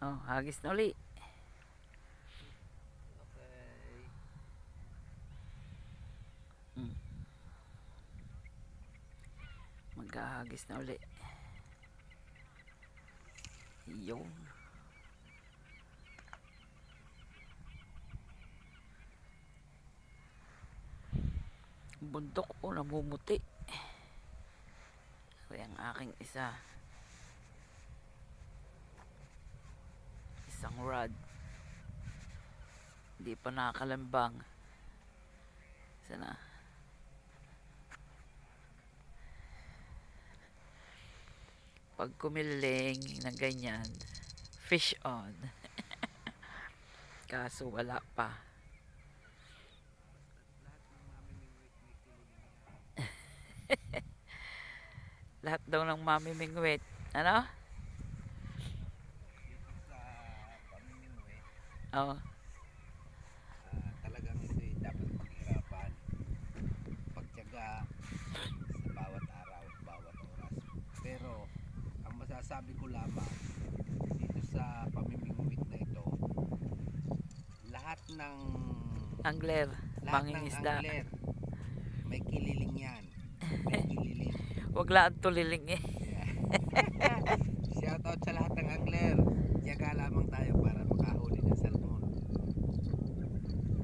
Oh, hagis na uli. Okay. Maghahagis na uli. Yun. Bundok o namumuti. Kaya ang aking isang rod hindi pa nakakalambang. Sana pag kumiling ng ganyan, fish on. Kaso wala pa. Lahat daw ng mamimingwit. Ano? Dito sa pamimingwit, Oh. talagang ito dapat paghirapan. Pagtiyaga sa bawat araw, bawat oras. Pero, ang masasabi ko lamang, dito sa pamimingwit na ito, lahat ng Angler, mangingisda. angler, may kililing yan. May kililing. Wag lang tuliling eh. Yeah. Shoutout sa lahat ng angler. Tiyaga lamang tayo para